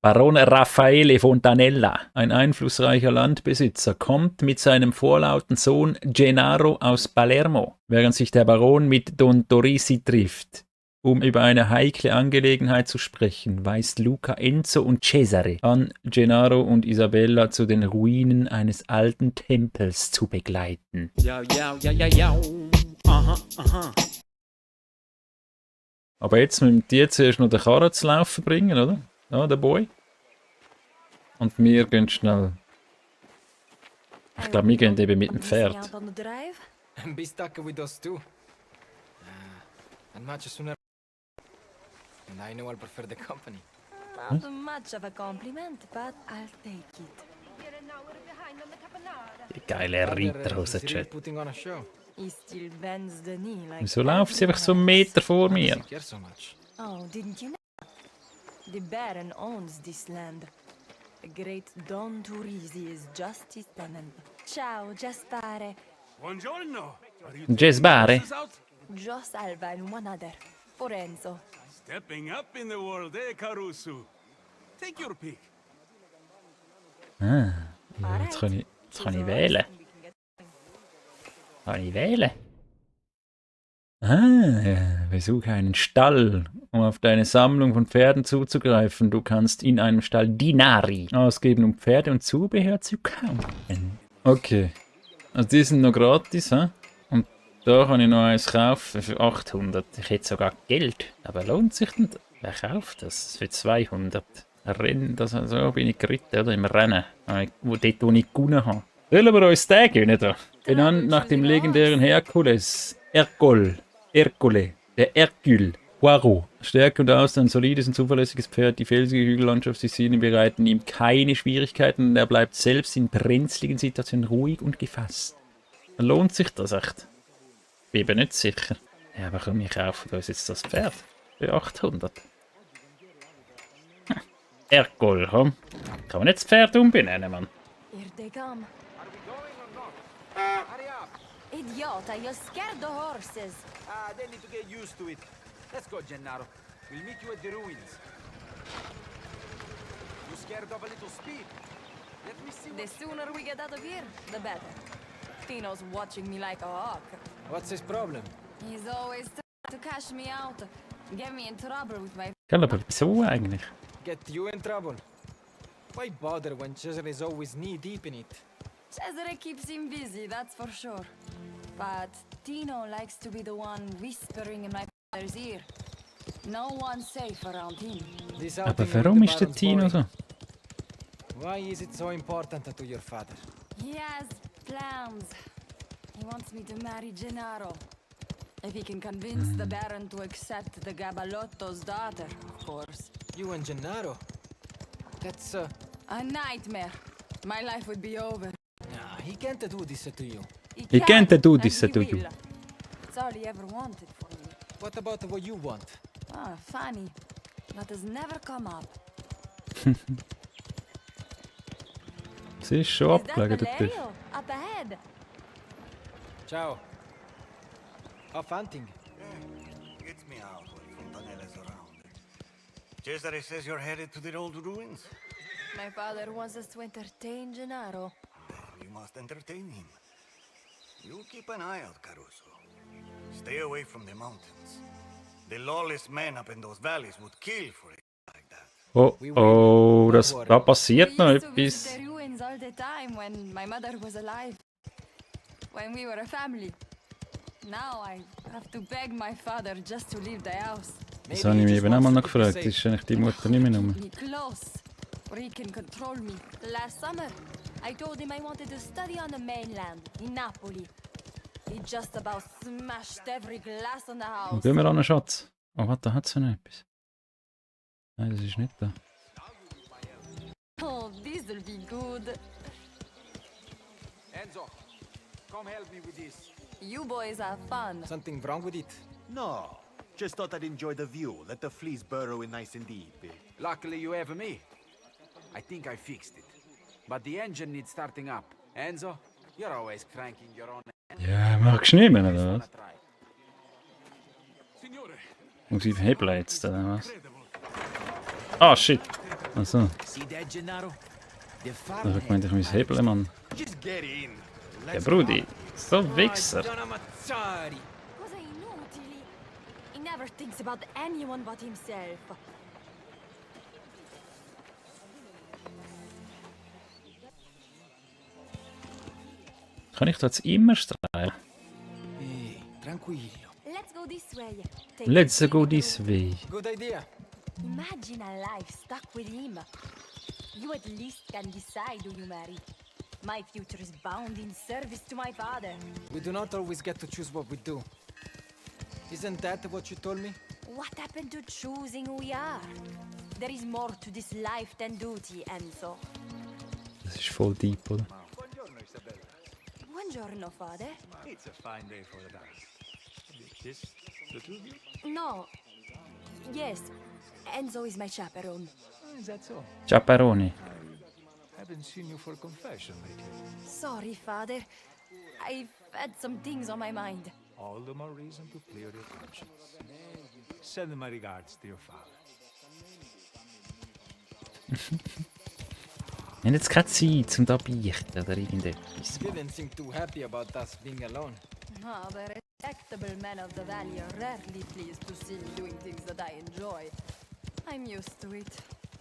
Baron Raffaele Fontanella, ein einflussreicher Landbesitzer, kommt mit seinem vorlauten Sohn Gennaro aus Palermo, während sich der Baron mit Don Torisi trifft. Um über eine heikle Angelegenheit zu sprechen, weist Luca Enzo und Cesare an, Gennaro und Isabella zu den Ruinen eines alten Tempels zu begleiten. Ja. Aha, aha. Aber jetzt müssen die zuerst noch den Karren zu laufen bringen, oder? Ja, der Boy. Und wir gehen schnell. Ich glaube, wir gehen eben mit dem Pferd. And be stuck with us too. And much sooner. And I know I'll prefer the company. Not much of a compliment, but I'll take it. Die geile Father, he's really Reiterhosen-Chat. putting on a show. He still bends the knee like Wieso läuft sie einfach so einen everyone Meter vor Why does mir? he care so much? else. Oh, didn't you know? The Baron owns this land. The great Don Turisi is just his tenant. Ciao, Jaspare. Buongiorno. Are you Gesbare? taking the horses out? Jos Alba and one other. Forenzo. Stepping up in the world, Caruso? Take your pick. Ja, jetzt kann ich wählen. Kann ich wählen? Besuche einen Stall, um auf deine Sammlung von Pferden zuzugreifen. Du kannst in einem Stall Dinari ausgeben, um Pferde und Zubehör zu kaufen. Okay. Also die sind noch gratis, hä? Und da kann ich noch eins kaufen für 800. Ich hätte sogar Geld. Aber lohnt sich denn? Wer kauft das für 200? Rennen, das, so bin ich geritten, oder? Im Rennen. Dort, wo ich gewonnen habe. Wollen wir uns den gönnen da? Benannt nach dem legendären Herkules. Ercole, der Hercule Poirot. Stärke und Ausdauer, ein solides und zuverlässiges Pferd. Die felsige Hügellandschaft, die Szene bereiten ihm keine Schwierigkeiten und er bleibt selbst in brenzligen Situationen ruhig und gefasst. Lohnt sich das echt? Bin eben nicht sicher. Ja, aber komm, wir kaufen uns jetzt das Pferd. Für 800. Hercule, komm. Kann man nicht das Pferd umbenennen, Mann? Here they come. Hurry up! Idiota, you're scared of horses. They need to get used to it. Let's go, Gennaro. We'll meet you at the ruins. You scared of a little speed? Let me see The what... sooner we get out of here, the better. Tino's watching me like a hawk. What's his problem? He's always trying to cash me out. Get me in trouble with my... Gell, aber wieso eigentlich? Get you in trouble? Why bother when Cesare is always knee deep in it? Cesare keeps him busy, that's for sure. But Tino likes to be the one whispering in my father's ear. No one's safe around him. This Aber outing with warum the ist der Baron's Tino boring. so? Why is it so important to your father? He has plans. He wants me to marry Gennaro. If he can convince the Baron to accept the Gabalotto's daughter, of course. You and Gennaro? That's A nightmare. My life would be over. nah, he can't do this to you. He can't do and this he to you. will. It's all he ever wanted for me. What about what you want? Ah, funny. That has never come up. Sie ist schon Is that abgelegen, der Typ. Valerio? Up ahead. Ciao. Off hunting. It's me out when Fontanella's around. Cesare says you're headed to the old ruins. My father wants us to entertain Gennaro. Then you must entertain him. You keep an eye out, Caruso. Stay away from the mountains. The lawless men up in those valleys would kill for it like that. Oh, oh, da passiert noch We used to visit etwas. the ruins all the time when my mother was alive. When we were a family. Now I have to beg my father just to leave the house. Das habe ich mich eben auch mal noch gefragt. Ist eigentlich die Mutter nicht mehr rum? Keep me close, where he can control me. Last summer, I told him I wanted to study on the mainland, in Napoli. He just about smashed every glass on the Wo house. gehen wir an, Schatz? Oh, warte, da hat es ja noch etwas. Nein, das ist nicht da. Oh, this'll be good. Enzo, come help me with this. You boys have fun. Something wrong with it? No, just thought I'd enjoy the view. Let the fleas burrow in nice and deep. Luckily you have me. I think I fixed it. But the engine needs starting up. Enzo, you're always cranking your own... Ja, magst du nicht mehr, oder Wanna was? try? Signore, Muss ich den Hebel jetzt, oder was? Ah, shit. Also, See that, Gennaro? The ich meinte, ich muss hebeln, Mann. Just get in. Der Brudi, so Wichser. Donna Mazzari! Cosa inutili. He never thinks about anyone but himself. Kann ich da jetzt immer streichen? Hey, tranquillo. Let's go this way. Take Let's it go easy. this way. Good idea. Imagine a life stuck with him. You at least can decide who you marry. My future is bound in service to my father. We do not always get to choose what we do. Isn't that what you told me? What happened to choosing who we are? There is more to this life than duty, Enzo. Das ist voll deep, oder? Buongiorno, father. It's a fine day for a dance. This, the two of you? No. Yes, Enzo is my chaperone. Is that so? Chaperone. Haven't seen you for confession lately. Sorry, father. I've had some things on my mind. All the more reason to clear your conscience. Send my regards to your father. Ich habe jetzt keine Zeit, um da beichten oder irgendetwas. Didn't seem too happy about us being alone. Ah, the respectable men of the valley are rarely pleased to see me doing things that I enjoy. I'm used to it.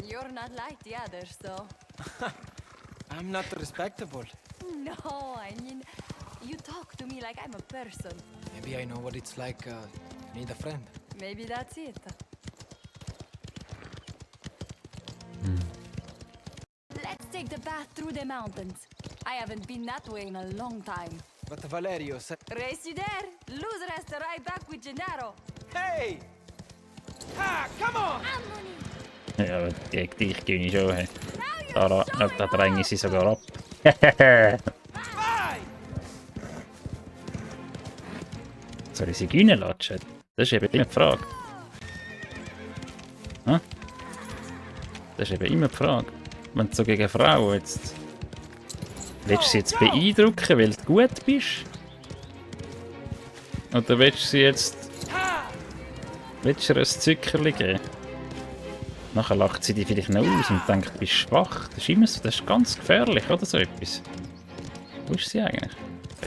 You're not like the others, though. I'm not respectable. No, I mean, you talk to me like I'm a person. Maybe I know what it's like need a friend. Maybe that's it. Let's take the path through the mountains. I haven't been that way in a long time. But Valerio said... Race you there? Loser has to ride back with Gennaro. Hey! Ah, come on! Ammoni! Ja, aber gegen dich gehe ich schon. Hey. Da dränge ich sie sogar ab. Bye! Soll ich sie reinlatschen? Das ist eben immer die Frage. Hm? Das ist eben immer die Frage. Wenn du so gegen Frauen jetzt... Willst du sie jetzt beeindrucken, weil du gut bist? Oder willst du sie jetzt... Willst du ihr ein Zückerli geben? Nachher lacht sie dich vielleicht noch aus und denkt, du bist schwach. Das ist immer so, das ist ganz gefährlich, oder so etwas. Wo ist sie eigentlich?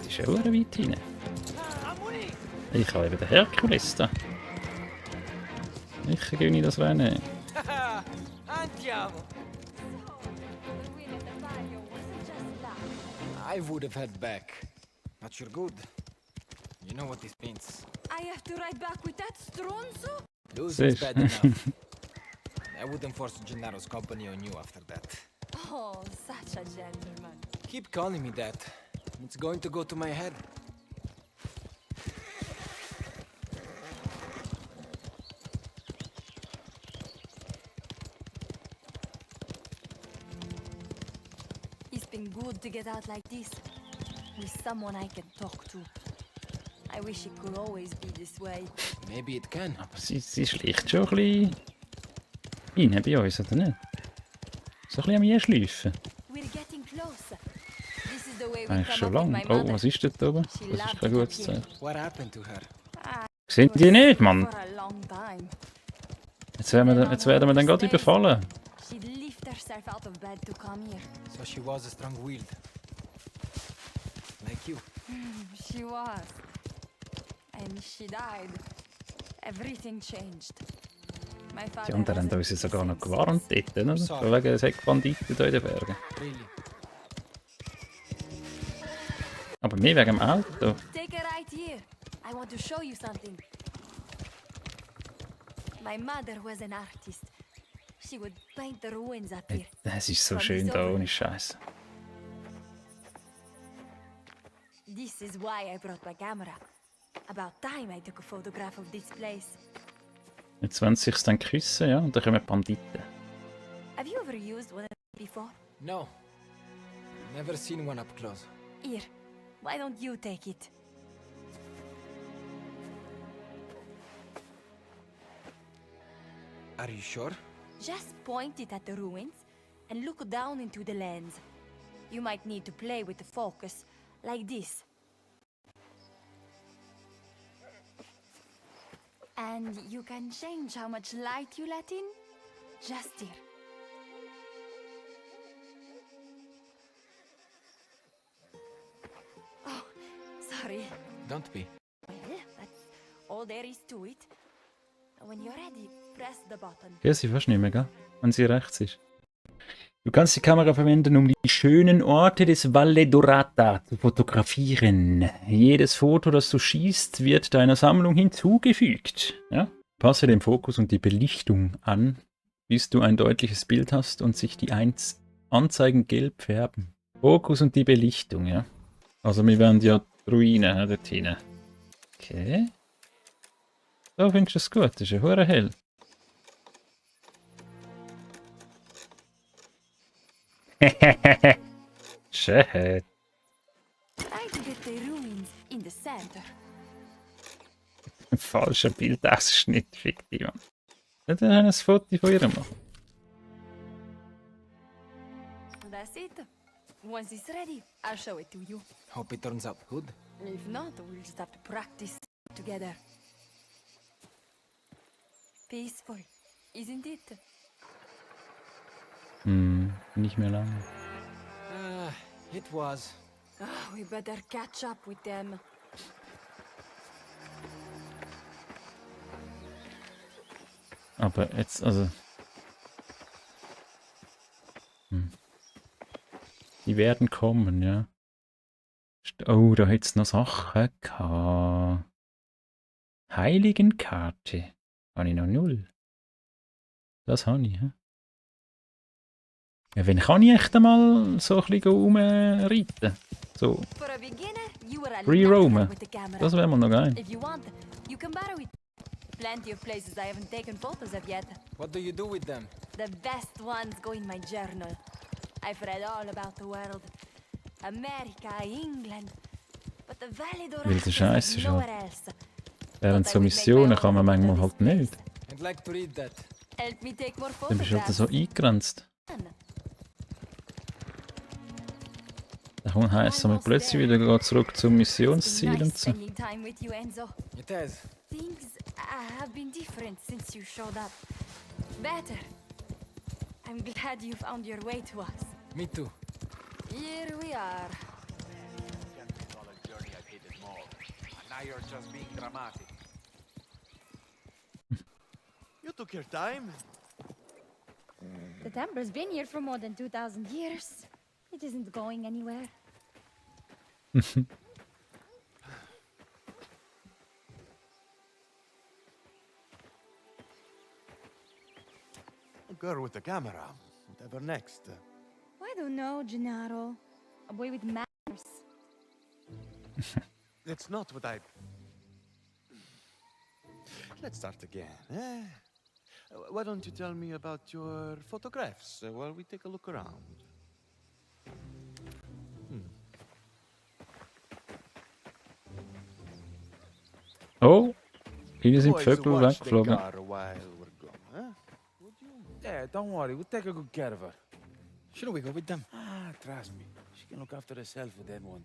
Die ist ja auch weit rein. Ich habe eben den Herkules da. Ich gewinne das Rennen. Andiamo! The win at the Palio wasn't just luck. I would have had back. But you're good. You know what this means. I have to ride back with that stronzo? Losing's Sis. bad enough. I wouldn't force Gennaro's company on you after that. Oh, such a gentleman. Keep calling me that. It's going to go to my head. It's been good to get out like this. With someone I can talk to. I wish it could always be this way. Maybe it can. Aber sie schleicht schon ein bisschen rein bei uns, oder nicht? So ein bisschen am Einschleifen. We're getting close. This is the way we Eigentlich come schon up with lang. my Oh, mother. was ist dort oben? She Das loved ist kein it up gutes here. Zeichen. What happened to her? Sehen die nicht, Mann? For a long time. Jetzt werden wir dann gerade überfallen. She'd lift herself out of bed to come here. So she was strong-willed. Like you. She was. And she died. Everything changed. My father Die anderen haben hasn't uns ja sogar noch since. gewarnt dort, oder? Von wegen es hat Banditen hier in den Bergen. Really. Aber mehr wegen dem Auto. Take a right here. I want to show you something. My mother was an artist. She would paint the ruins up here. Es ist so schön da, ohne Scheiß. This is why I brought my camera. About time I took a photograph of this place. Jetzt wollen sie sich dann küssen, ja, und dann kommen die Banditen. Have you ever used one of them before? No. Never seen one up close. Here, why don't you take it? Are you sure? Just point it at the ruins and look down into the lens. You might need to play with the focus, like this. And you can change how much light you let in. Just here. sorry. Don't be. Well, that's all there is to it. When you're ready, press the button. Ja, sie fast nicht mehr, gell? Wenn sie rechts ist. Du kannst die Kamera verwenden, um die schönen Orte des Valle Dorata zu fotografieren. Jedes Foto, das du schießt, wird deiner Sammlung hinzugefügt. Ja? Passe den Fokus und die Belichtung an, bis du ein deutliches Bild hast und sich die Anzeigen gelb färben. Fokus und die Belichtung, ja. Also wir werden ja die Ruine dort hinten. Okay. So findest du es gut, das ist ja hure hell. Schön. Try to get the ruins in the center. Falscher Bildausschnitt, fick dich, Mann. Ich will ein Foto von ihr machen. That's it. Once it's ready, I'll show it to you. Hope it turns out good. If not, we'll just have to practice together. Peaceful, isn't it? Nicht mehr lange. It was. Oh, we better catch up with them. Aber jetzt, also... Die werden kommen, ja. Oh, da hätte es noch Sachen gehabt. Heiligenkarte. Habe ich noch 0. Das habe ich, hä? Ja, wenn kann ich echt einmal so ein bisschen rumreiten? So, For a beginner, you were a Re-roamen. natural with the camera. das wäre mal noch geil. If you want, you can borrow it. Plenty of places I haven't taken photos of yet. What do you do with them? The best ones go in my journal. I've read all about the world. America, England. But the Valley Weil der Scheiß Dorata ist nowhere halt, else. während so Missionen kann man manchmal halt nicht. I'd like to read that. Help me take more Dann bist du halt so eingegrenzt. Dann heisst es plötzlich wieder geht zurück zum Missionsziel und so. spending time with you, Enzo. It has. Things have been different since you showed up. Better. I'm glad you found your way to us. Me too. Here we are. Now you're just being dramatic. You took your time. The temple's been here for more than 2,000 years. It isn't going anywhere. A girl with a camera. Whatever next. I don't know, Gennaro. A boy with manners. That's not what I... Let's start again, eh? Why don't you tell me about your photographs while we take a look around? Oh, hier sind Boys, Vögel watch the weggeflogen. car while we're gone, huh? Would you? Yeah, don't worry. We'll take a good care of her. Shouldn't we go with them? Ah, trust me. She can look after herself with that one.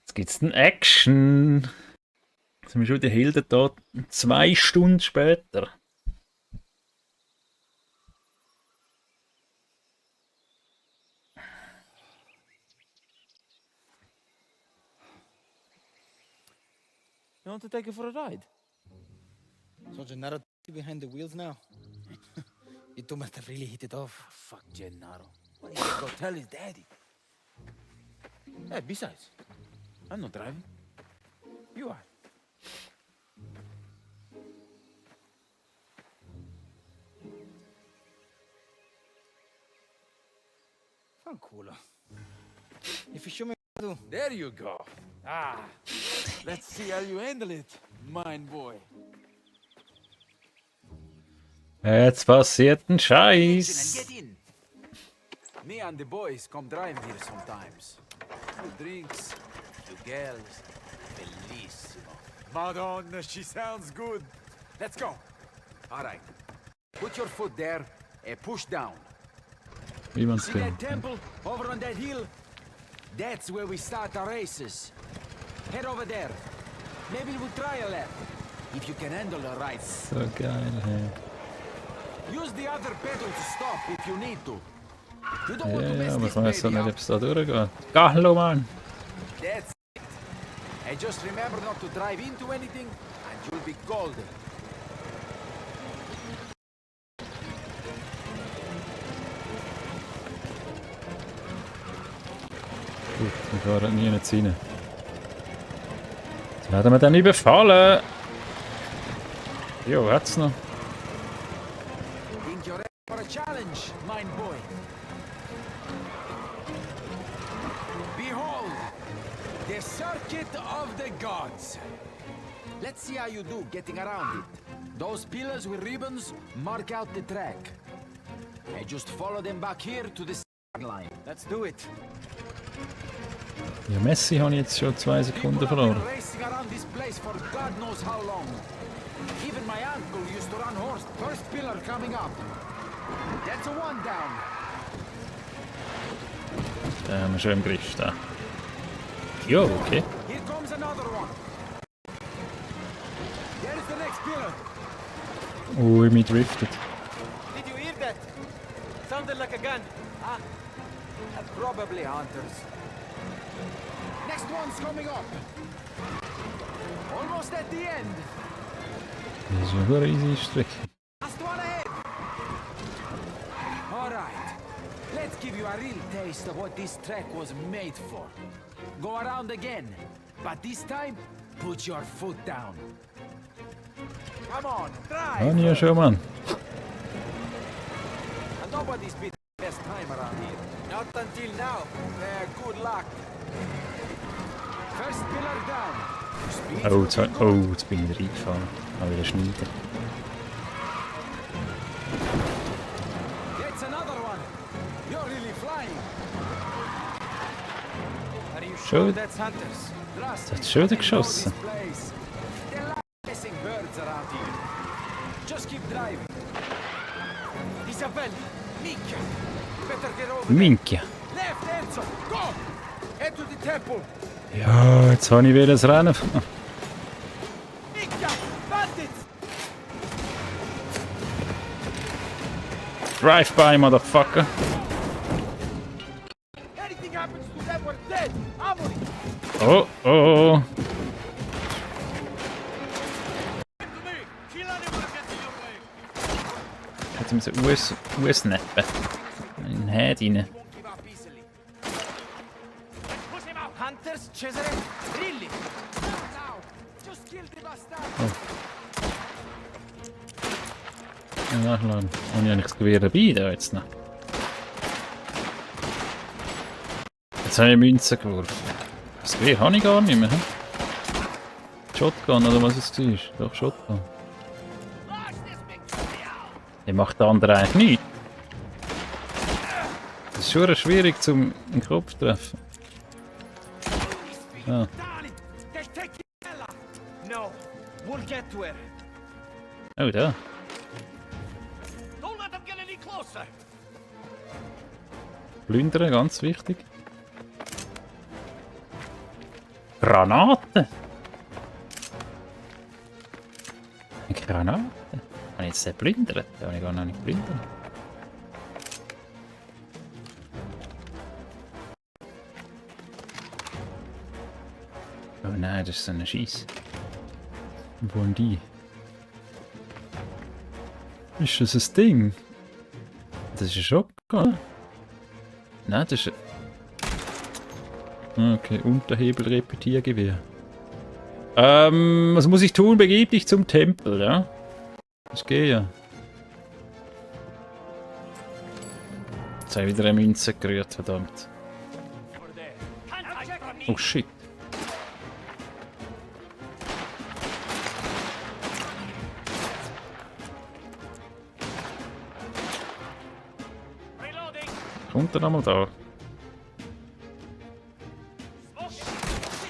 Jetzt gibt's eine Action. Jetzt sind wir schon die Hilde da 2 Stunden später. You want to take her for a ride? So Gennaro behind the wheels now. You two must have really hit it off. Fuck Gennaro. Why don't you go tell his daddy? Hey, besides, I'm not driving. You are. Fanculo. If you show me what to do. There you go. Ah, let's see how you handle it, mine boy. Jetzt passiert ein Scheiß. Get in. Me and the boys come drive here sometimes. Few drinks, few girls. Bellissimo. Madonna, she sounds good. Let's go. All right. Put your foot there and push down. Wie man's See kennt. that temple over on that hill? That's where we start our races. Head over there. Maybe we'll try a lap. If you can handle the ride. So geil, hey. Use the other pedal to stop if you need to. You don't want to Ja, mess aber this ich weiß auch baby nicht, up. ob es da durchgeht. Gallo, Mann! That's it. And just remember not to drive into anything, and you'll be golden. Gut, wir fahren nie nicht rein. Jetzt werden wir dann überfallen! Jo, hat's noch. Think you're ready for a challenge, mine boy? Behold, the circuit of the gods. Let's see how you do getting around it. Those pillars with ribbons mark out the track. And just follow them back here to the line. Let's do it. Ja, Messi habe ich jetzt schon 2 Sekunden People have verloren. been racing around this place for God knows how long. Even my uncle used to run horse. First pillar coming up. That's a one down. Da haben wir schon im Griff. Da. Jo, okay. Here comes another one. There is the next pillar. Ui, mich driftet. Did you hear that? Sounded like a gun. Probably hunters. Next one's coming up. Almost at the end. Das ist eine riesige Strecke. Last one ahead. All right. Let's give you a real taste of what this track was made for. Go around again, but this time, put your foot down. Come on, try. Habe ich ja schon, Mann. And nobody's beat the best time around here. Not until now. Good luck. First pillar down. Speed Jetzt bin ich wieder reingefahren. Habe wieder schneiden. That's another one. You're really flying. Are you Sure. sure that's hunters? Trust Das me, hat schon wieder I know geschossen. this place. There are missing birds around here. Just keep driving. Isabel! Minchia. Better get over Minchia. there. Left, Enzo. Go. Head to the temple. Ja, jetzt habe ich wieder das Rennen. Minchia. Bandits. Drive-by, Motherfucker. Anything happens to them, we're dead. Amory. Oh, oh. Jetzt müssen wir US-Neppen. In den Head rein. Won't give up easily. Push him out. Hunters, Cesare? Really? Now. Just kill the bastard. Ja, nachladen. Habe ich eigentlich das Gewehr dabei da jetzt noch? Jetzt habe ich Münzen geworfen. Das Gewehr habe ich gar nicht mehr. Hm? Shotgun oder was es war? Doch, Shotgun. Der macht der andere eigentlich nichts. Das ist schon schwierig zum den Kopf zu treffen. Ah. They'll take the hell out. No. We'll get to her. Oh, da. Don't let them get any closer. Plündern, ganz wichtig. Granaten! Eine Granate? Habe ich jetzt den plündert? Den habe ich gar noch nicht plündert. Oh nein, das ist so ein Scheiss. Wo sind die? Ist das ein Ding? Das ist ein Shotgun. Nein, das ist ein... Okay, Unterhebel-Repetiergewehr. Was muss ich tun? Begib dich zum Tempel, ja? Ich gehe ja. Jetzt habe ich wieder eine Münze gerührt, verdammt. Oh shit. Kommt er nochmal da?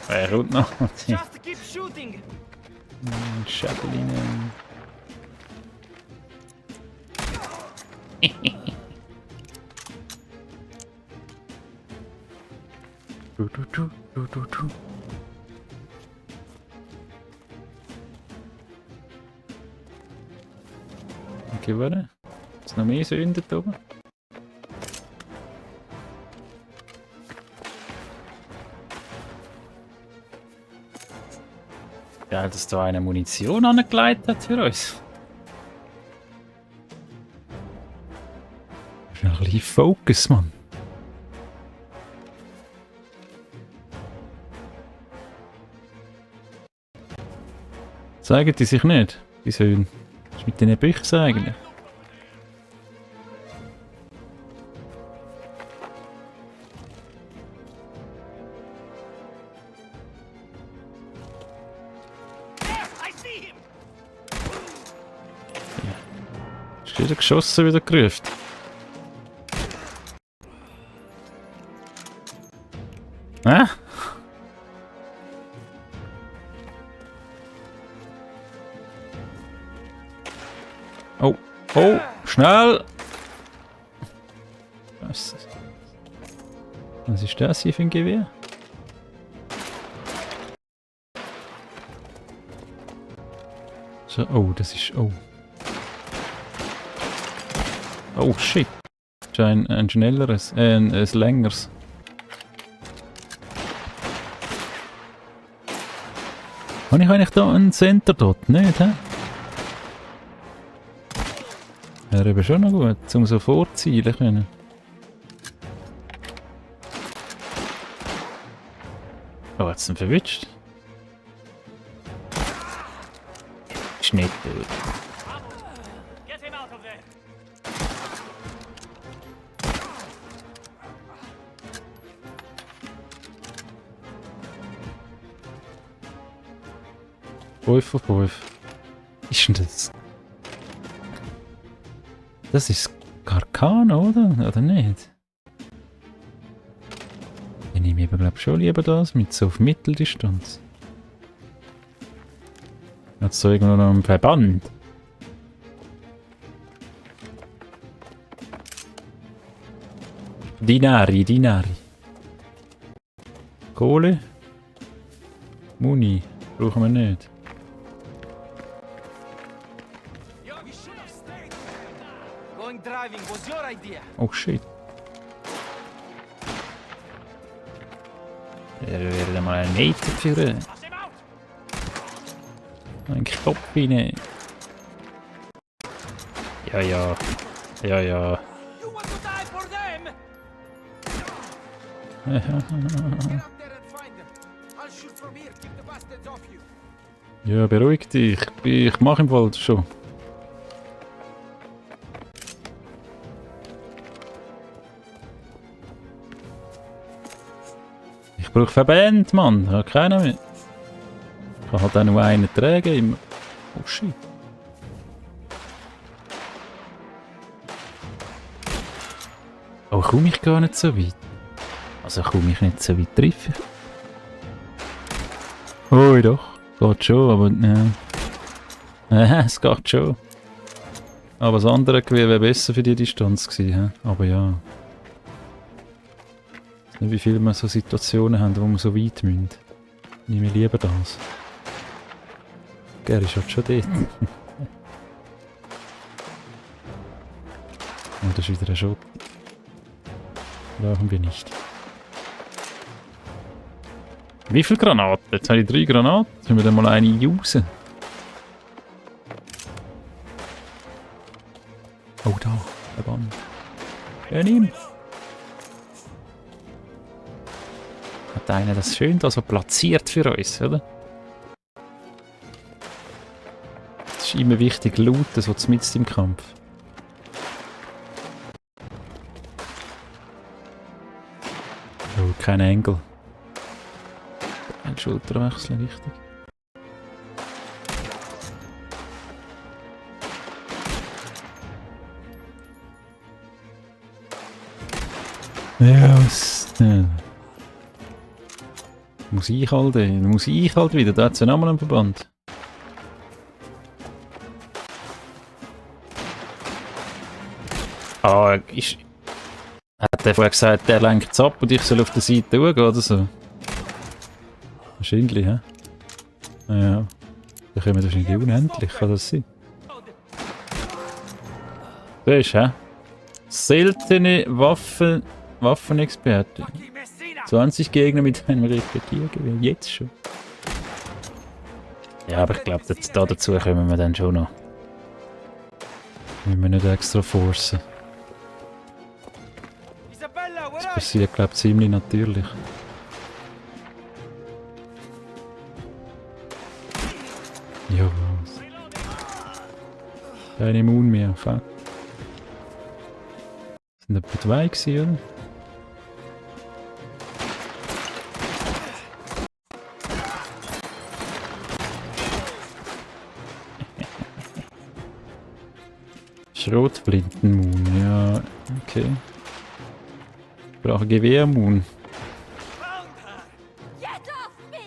Wer kommt noch? Just keep shooting! Schädelinen. Du. Okay, warte. Ist noch mehr Sünden da oben? Geil, dass da eine Munition angelegt hat für uns. Das ist ein bisschen Focus, Mann. Zeigen die sich nicht, die Söhne? Was ist mit diesen Büchsen eigentlich? Ist wieder geschossen, wieder gerufen. Hä? Oh, oh, schnell! Was ist das hier für ein Gewehr? So, oh, das ist, oh. Oh, shit. Das ist ein schnelleres, ein längeres. Habe ich eigentlich da einen Center dort? Nicht, hä? Wäre eben schon noch gut, um so vorzielen können. Oh, hat's ihn verwitscht? Ist nicht gut. Fünf von 5. Ist denn das? Das ist Garkana, oder? Oder nicht? Ich nehme aber glaube schon lieber das mit so auf Mitteldistanz. Hat so irgendwo noch einen Verband? Dinari, Dinari. Kohle? Muni. Brauchen wir nicht. Driving was your idea. Oh shit. Er wäre mal ein Native führen. Ein Kopf rein. Ja, ja. Ja, ja. You want to die for them? Get up there and find them. I'll shoot from here. Keep the bastards off you. Ja, beruhig dich. Ich mache im Fall schon. Ich brauche Verbände, Mann. Ich habe keinen mehr. Ich kann halt auch nur einen tragen. Immer. Oh shit. Oh, komme ich gar nicht so weit. Also komme ich nicht so weit treffen. Oh, doch. Geht schon, aber nein. Es geht schon. Aber das andere Gewehr wäre besser für die Distanz gewesen. He? Aber ja. Ich weiß nicht, wie viele wir so Situationen haben, wo wir so weit müssen. Nehme ich lieber das. Der ist halt schon dort. Und das ist wieder ein Schott. Brauchen wir nicht. Wie viele Granaten? Jetzt habe ich 3 Granaten. Sollen wir dann mal eine usen? Oh, da. Der Band. Ja, nimm. Hat einer das schön da so platziert für uns, oder? Es ist immer wichtig, looten, so mitten im Kampf. Oh, kein Engel. Ein Schulterwechsel, wichtig. Ja, was denn? Muss ich halt wieder, da hat es ja nochmal einen Verband. Ah, hat der vorher gesagt, der lenkt es ab und ich soll auf der Seite schauen oder so? Wahrscheinlich, hä? Ja. Da kommen wahrscheinlich unendlich, kann das sein? Das ist, hä? Seltene Waffenexperte. 20 Gegner mit einem Repetiergewehr. Jetzt schon. Ja, aber ich glaube, dazu kommen wir dann schon noch. Müssen wir nicht extra forcen. Das passiert, glaube ich, ziemlich natürlich. Ja, was? Keine Immun mehr, fuck. Sind etwa 2 gewesen, oder? Schrotflintenmoon, ja, okay. Ich brauche Gewehrmoon. Get off me!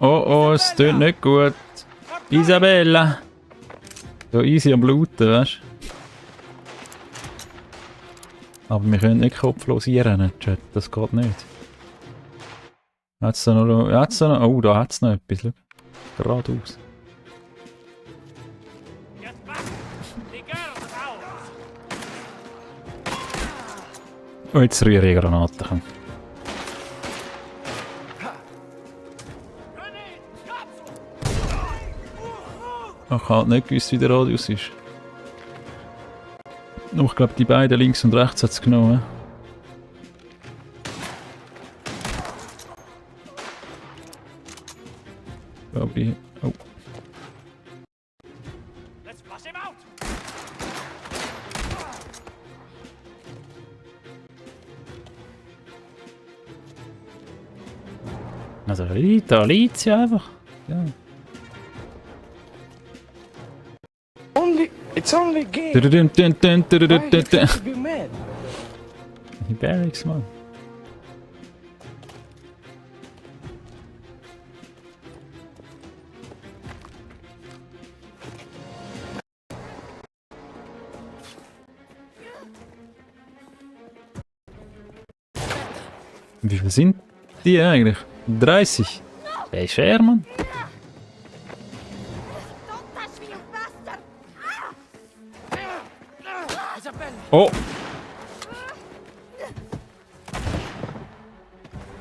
Oh, es tut nicht gut. Isabella! So easy am Bluten, weißt du? Aber wir können nicht kopflos einrennen, Chat, das geht nicht. Hat's da noch, oh, da hat's noch etwas, schau. Geradeaus. Oh, jetzt rühre ich Granaten. Ich habe halt nicht gewusst, wie der Radius ist. Ich glaube, die beiden links und rechts hat es genommen. Glaube ich. Oh. Also da liegt sie einfach. Ja. It's only game. Die Be mad. Barracks, Mann. Wie viel sind die eigentlich? 30? Wer ist er, Mann? Don't touch me, you bastard! Oh!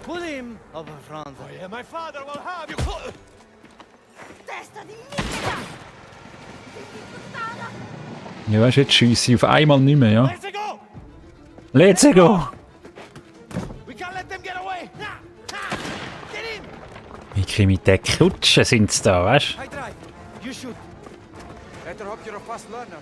Pull him over front. Oh, yeah, my father will have you. Testa di merda! Ja, weißt du, jetzt schiesse ich auf einmal nicht mehr, ja? Let's go. Let's go! We can't let them get away. Get in. Wie mit der Kutsche sind sie da, weißt du? I drive. You shoot. Better hope you're a fast learner.